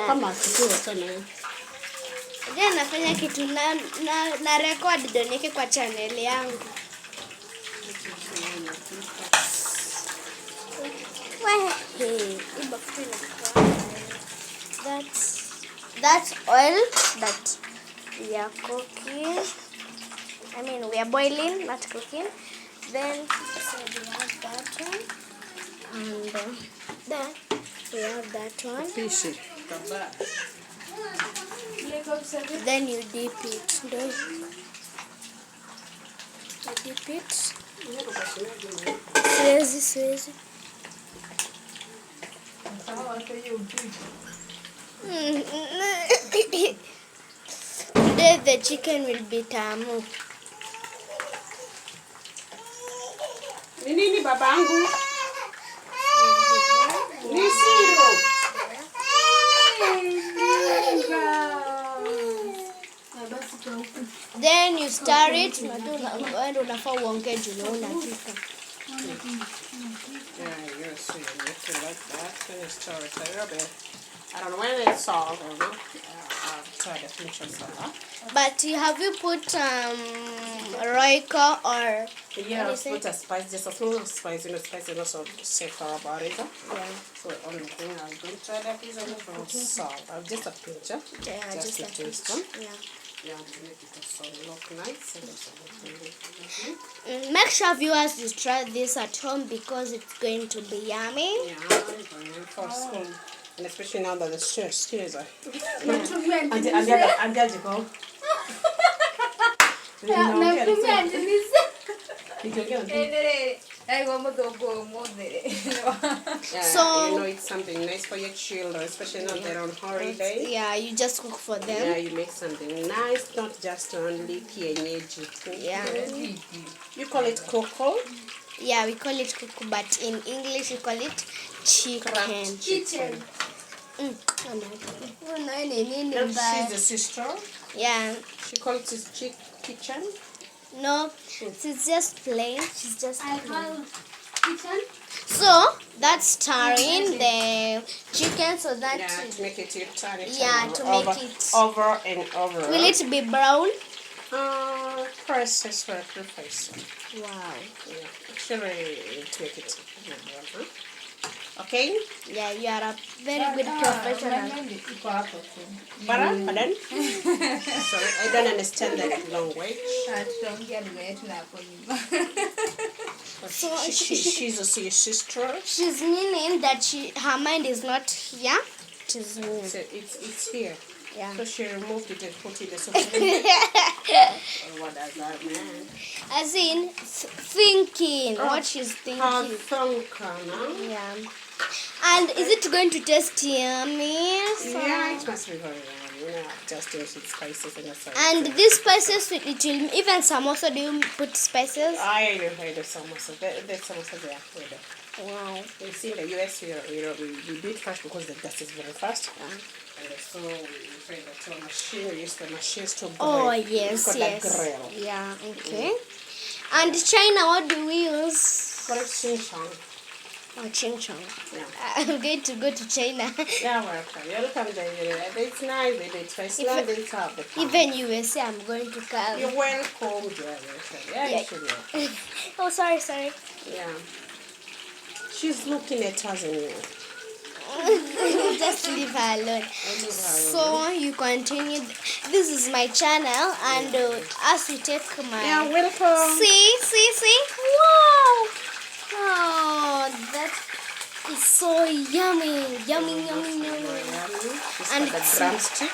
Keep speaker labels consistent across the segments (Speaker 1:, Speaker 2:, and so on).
Speaker 1: Kama sikio sana.
Speaker 2: Jana nafanya kitu na record ndio niweke kwa channel yangu. That's oil that we are cooking. I mean we are boiling, not cooking. Then so we have that one. And then we have that one.
Speaker 1: Fish.
Speaker 2: Then you dip it. You dip it. Siwezi. Today the chicken will be tamu.
Speaker 1: Ni nini babangu? Ni siro.
Speaker 2: Then you stir it. Wewe unafaa uongee juu unapika.
Speaker 1: Yeah, you're sweet. You like that. When you stir it a little bit. I don't know when it's salt or not. I'll try to pinch of salt.
Speaker 2: But have you put Royco or
Speaker 1: Yeah, I'll put a spice, just a small spice. You know, spice is not so safer about it.
Speaker 2: yeah.
Speaker 1: So the only thing I'm going to try that is a little salt. I'll just a pinch.
Speaker 2: Yeah, just
Speaker 1: to
Speaker 2: a
Speaker 1: taste
Speaker 2: pinch.
Speaker 1: them. Yeah, to make it also look nice.
Speaker 2: Make sure viewers you try this at home because it's going to be yummy.
Speaker 1: Yeah, for school. And especially now that the stairs are. So you know it's something nice for your children, especially now they're on holiday.
Speaker 2: Yeah, you just cook for them.
Speaker 1: Yeah, you make something nice, not just only kienyeji.
Speaker 2: Yeah.
Speaker 1: You call it cocoa?
Speaker 2: Yeah, we call it cook, but in English we call it chicken.
Speaker 1: Chicken. She's the sister.
Speaker 2: Yeah.
Speaker 1: She calls it kitchen.
Speaker 2: No, she's just plain. She's just plain.
Speaker 3: Kitchen?
Speaker 2: So that's stirring the chicken so that
Speaker 1: To make it you turn it
Speaker 2: make it
Speaker 1: over and over.
Speaker 2: Will it be brown?
Speaker 1: Press is for face.
Speaker 2: Wow.
Speaker 1: Yeah, actually to make it brown. Okay?
Speaker 2: Yeah, you are a very good professional.
Speaker 1: Pardon? Sorry, I don't understand that language.
Speaker 2: So
Speaker 1: She's a sister.
Speaker 2: she's meaning that her mind is not here. It is me.
Speaker 1: So it's here.
Speaker 2: Yeah.
Speaker 1: So she removed it and put it in the sofa. What does that mean?
Speaker 2: As in thinking what she's thinking. Yeah. And is it going to taste yummy?
Speaker 1: Yeah, it must be very yummy. You know, just use spices and the
Speaker 2: And these spices, it will even samosa. Do you put spices?
Speaker 1: I know how the samosa. The samosa they are ready.
Speaker 2: Wow.
Speaker 1: You see, in the US, we do it fast because the dust is very fast. And so we fry the machine. We use the machines to grill.
Speaker 2: Oh yes,
Speaker 1: it's
Speaker 2: yes.
Speaker 1: grill.
Speaker 2: Yeah. Okay. And China, what do we use?
Speaker 1: Call it ching-chong.
Speaker 2: Oh, ching chong.
Speaker 1: Yeah.
Speaker 2: I'm going to go to China.
Speaker 1: Yeah, welcome. Welcome there. It's nice. It's Iceland. It's have the fun.
Speaker 2: Even USA, I'm going to come.
Speaker 1: You're welcome, dear. Yeah, you should.
Speaker 2: Oh, sorry.
Speaker 1: Yeah. She's looking at us anyway.
Speaker 2: Just leave her alone. So you continue. This is my channel, and as we take my.
Speaker 1: Yeah, welcome.
Speaker 2: See. Wow. Oh, that is so yummy. Yummy.
Speaker 1: And the drumstick.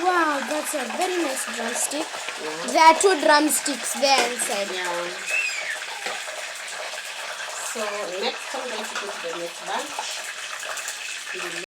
Speaker 2: Wow, that's a very nice drumstick. Yeah. There are 2 drumsticks there inside.
Speaker 1: Yeah. So next I'm going to put the next batch.